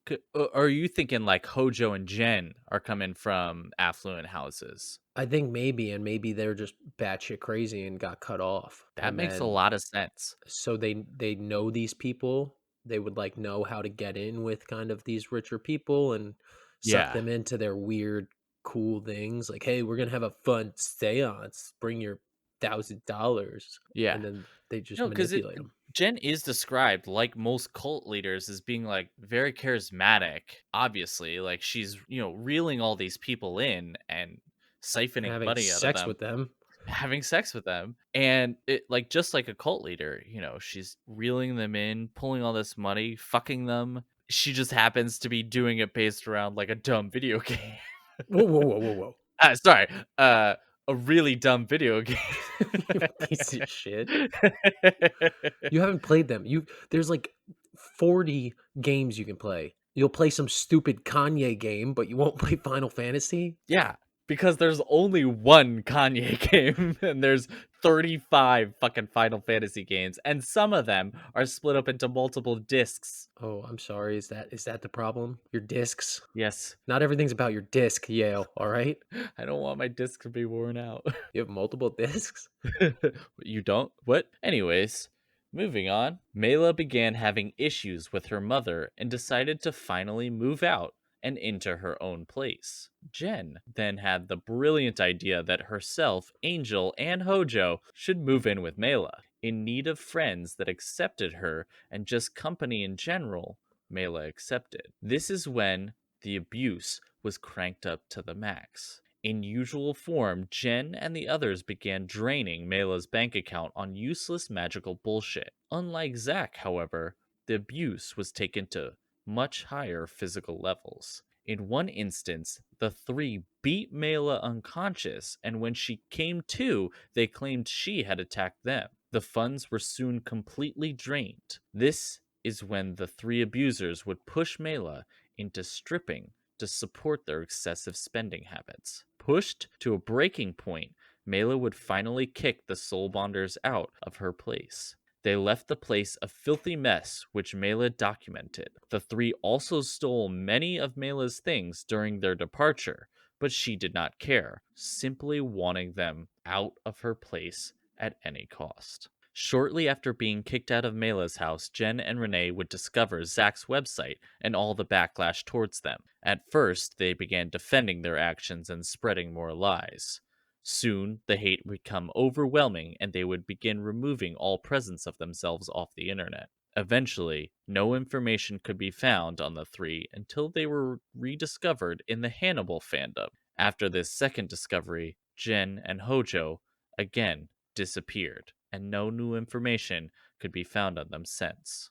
Are you thinking like Hojo and Jen are coming from affluent houses? I think maybe, and maybe they're just batshit crazy and got cut off. That And makes a then lot of sense. so they know these people. They would like know how to get in with kind of these richer people and suck Yeah. them into their weird cool things. Like, hey, we're gonna have a fun seance. Bring your $1,000. Yeah. And then they just No, because manipulate them. Jen is described, like most cult leaders, as being like very charismatic. Obviously, like she's reeling all these people in and siphoning Having money out of sex them, with them. having sex with them, and it like just like a cult leader, she's reeling them in, pulling all this money, fucking them. She just happens to be doing it based around like a dumb video game. Whoa. Sorry, a really dumb video game. You piece of shit. You haven't played them. There's like 40 games you can play. You'll play some stupid Kanye game, but you won't play Final Fantasy? Yeah, because there's only one Kanye game, and there's 35 fucking Final Fantasy games, and some of them are split up into multiple discs. Oh, I'm sorry. Is that the problem? Your discs? Yes, Not everything's about your disc, Yale, all right? I don't want my disc to be worn out. You have multiple discs? You don't? What? Anyways, moving on. Mela began having issues with her mother and decided to finally move out and into her own place. Jen then had the brilliant idea that herself, Angel, and Hojo should move in with Mela. In need of friends that accepted her and just company in general, Mela accepted. This is when the abuse was cranked up to the max. In usual form, Jen and the others began draining Mela's bank account on useless magical bullshit. Unlike Zack, however, the abuse was taken to much higher physical levels. In one instance, the three beat Mela unconscious, and when she came to, they claimed she had attacked them. The funds were soon completely drained. This is when the three abusers would push Mela into stripping to support their excessive spending habits. Pushed to a breaking point, Mela would finally kick the soulbonders out of her place. They left the place a filthy mess, which Mela documented. The three also stole many of Mela's things during their departure, but she did not care, simply wanting them out of her place at any cost. Shortly after being kicked out of Mela's house, Jen and Renee would discover Zach's website and all the backlash towards them. At first, they began defending their actions and spreading more lies. Soon, the hate would become overwhelming and they would begin removing all presence of themselves off the internet. Eventually, no information could be found on the three until they were rediscovered in the Hannibal fandom. After this second discovery, Jen and Hojo again disappeared, and no new information could be found on them since.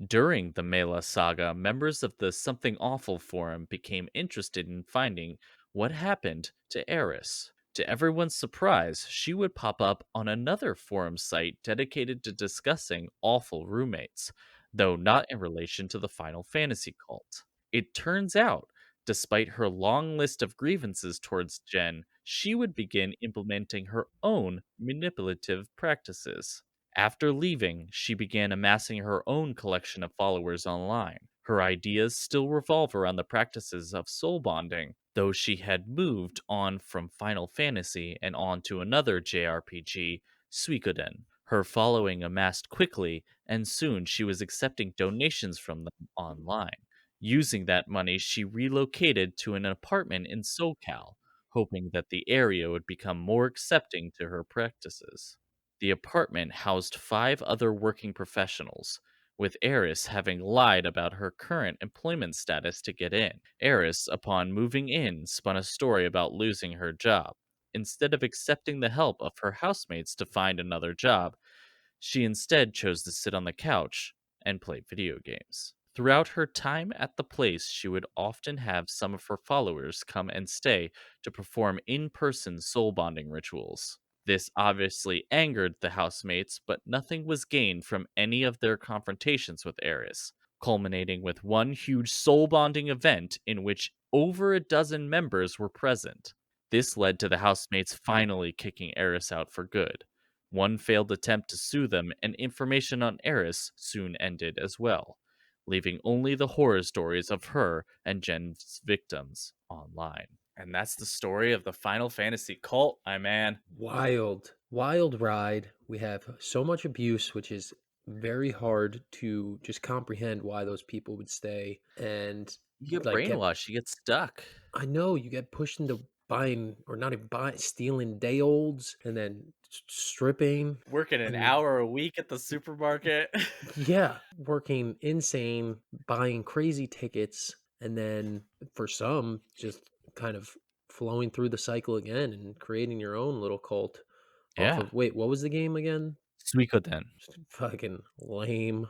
During the Mela saga, members of the Something Awful forum became interested in finding what happened to Eris. To everyone's surprise, she would pop up on another forum site dedicated to discussing awful roommates, though not in relation to the Final Fantasy cult. It turns out, despite her long list of grievances towards Jen, she would begin implementing her own manipulative practices. After leaving, she began amassing her own collection of followers online. Her ideas still revolve around the practices of soul bonding, though she had moved on from Final Fantasy and on to another JRPG, Suikoden. Her following amassed quickly, and soon she was accepting donations from them online. Using that money, she relocated to an apartment in SoCal, hoping that the area would become more accepting to her practices. The apartment housed 5 other working professionals, with Eris having lied about her current employment status to get in. Eris, upon moving in, spun a story about losing her job. Instead of accepting the help of her housemates to find another job, she instead chose to sit on the couch and play video games. Throughout her time at the place, she would often have some of her followers come and stay to perform in person soul bonding rituals. This obviously angered the housemates, but nothing was gained from any of their confrontations with Eris, culminating with one huge soul bonding event in which over a dozen members were present. This led to the housemates finally kicking Eris out for good. One failed attempt to sue them, and information on Eris soon ended as well, leaving only the horror stories of her and Jen's victims online. And that's the story of the Final Fantasy cult, my man. Wild ride. We have so much abuse, which is very hard to just comprehend why those people would stay. And You get like brainwashed, you get stuck. I know you get pushed into buying, or not even buying, stealing day olds and then stripping. Working an and- hour a week at the supermarket. Yeah, working insane, buying crazy tickets, and then for some, just kind of flowing through the cycle again and creating your own little cult off Yeah. of. Wait, what was the game again? Suikoden. Fucking lame.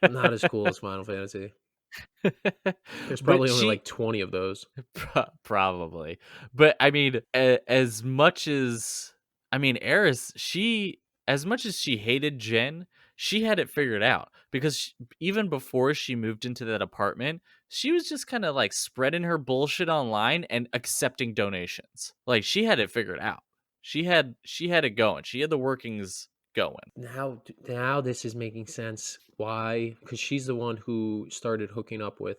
Not as cool as Final Fantasy. There's probably only like 20 of those. Probably. But I mean, as much as Eris, as much as she hated Jen, she had it figured out because even before she moved into that apartment, she was just kind of like spreading her bullshit online and accepting donations. Like she had it figured out. She had it going. She had the workings going. Now this is making sense. Why? Because she's the one who started hooking up with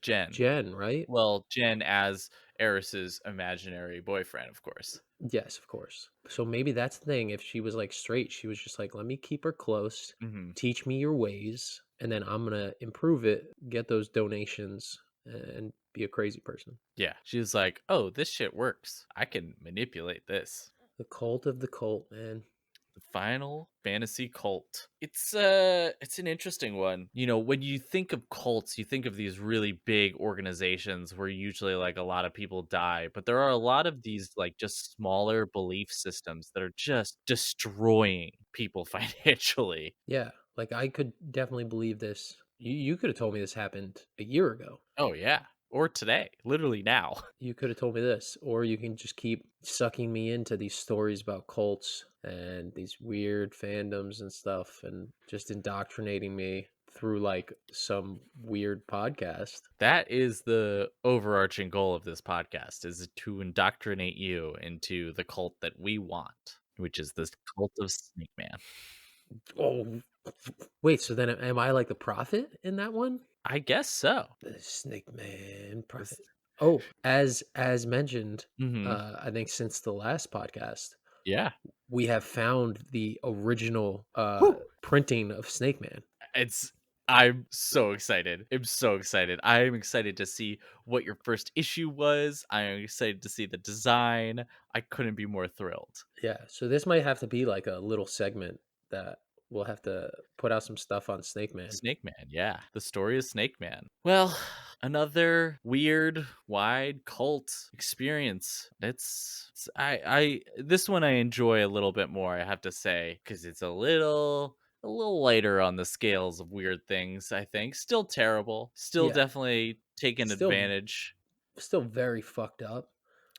Jen. Jen, right? Well, Jen as Eris's imaginary boyfriend, of course. Yes, of course. So maybe that's the thing. If she was like straight, she was just like, let me keep her close, teach me your ways, and then I'm going to improve it, get those donations, and be a crazy person. Yeah. She was like, oh, this shit works. I can manipulate this. The cult of the cult, man. The Final Fantasy cult. It's an interesting one. You know, when you think of cults, you think of these really big organizations where usually like a lot of people die, but there are a lot of these like just smaller belief systems that are just destroying people financially. Yeah, like I could definitely believe this. You could have told me this happened a year ago. Oh yeah. Or today, literally now. You could have told me this, or you can just keep sucking me into these stories about cults and these weird fandoms and stuff, and just indoctrinating me through like some weird podcast. That is the overarching goal of this podcast, is to indoctrinate you into the cult that we want, which is this cult of Snake Man. Oh, wait, so then am I like the prophet in that one? I guess so. The Snake Man prophet. Oh, as mentioned, I think since the last podcast, Yeah. we have found the original printing of Snake Man. I'm so excited. I'm excited to see what your first issue was. I'm excited to see the design. I couldn't be more thrilled. Yeah, so this might have to be like a little segment that we'll have to put out some stuff on Snake Man. Snake Man, yeah. The story of Snake Man. Well, another weird, wide cult experience. This one I enjoy a little bit more, I have to say, because it's a little lighter on the scales of weird things, I think. Still terrible. Still definitely taking advantage. Still very fucked up.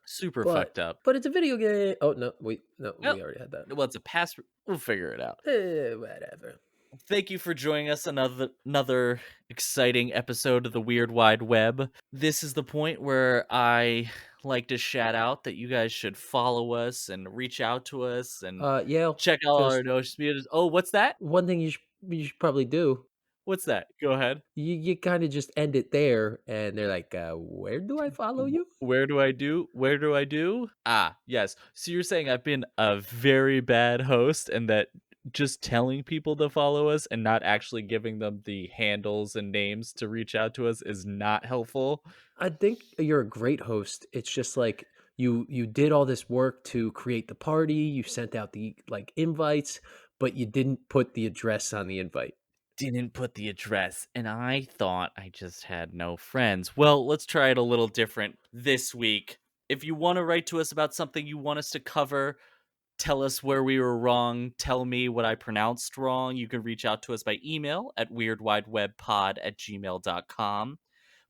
Super fucked up. But it's a video game. Oh, no, we already had that. Well, it's a pass. We'll figure it out. Whatever. Thank you for joining us another exciting episode of the Weird Wide Web. This is the point where I like to shout out that you guys should follow us and reach out to us and check out our social media. Oh, what's that? One thing you should probably do. What's that? Go ahead. You kind of just end it there, and they're like, where do I follow you? Where do I do? Ah, yes. So you're saying I've been a very bad host and that just telling people to follow us and not actually giving them the handles and names to reach out to us is not helpful? I think you're a great host. It's just like you did all this work to create the party. You sent out the like invites, but you didn't put the address on the invite. Didn't put the address, and I thought I just had no friends. Well, let's try it a little different this week. If you want to write to us about something you want us to cover, tell us where we were wrong, tell me what I pronounced wrong, you can reach out to us by email at weirdwidewebpod@gmail.com.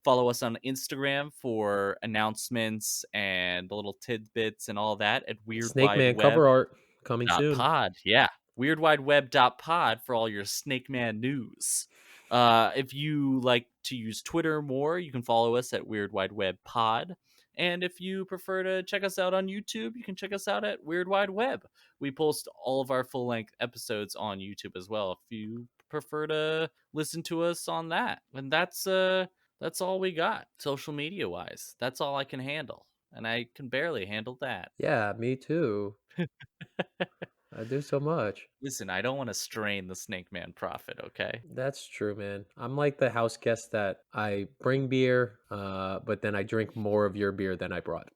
Follow us on Instagram for announcements and little tidbits and all that at WeirdWideWeb. Snake Man cover art coming soon. Pod, yeah. WeirdWideWeb.pod for all your Snake Man news. If you like to use Twitter more, you can follow us at WeirdWideWebPod. And if you prefer to check us out on YouTube, you can check us out at Weird Wide Web. We post all of our full-length episodes on YouTube as well, if you prefer to listen to us on that. And that's all we got, social media-wise. That's all I can handle. And I can barely handle that. Yeah, me too. I do so much. Listen, I don't want to strain the Snake Man prophet, okay? That's true, man. I'm like the house guest that I bring beer, but then I drink more of your beer than I brought.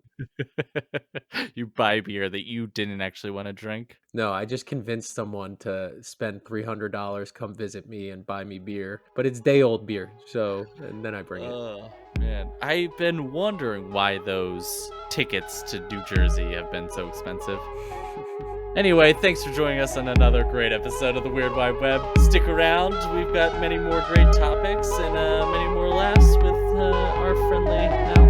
You buy beer that you didn't actually want to drink? No, I just convinced someone to spend $300, come visit me and buy me beer. But it's day-old beer, and then I bring it. Oh, man. I've been wondering why those tickets to New Jersey have been so expensive. Anyway, thanks for joining us on another great episode of the Weird Wide Web. Stick around. We've got many more great topics and many more laughs with our friendly Niall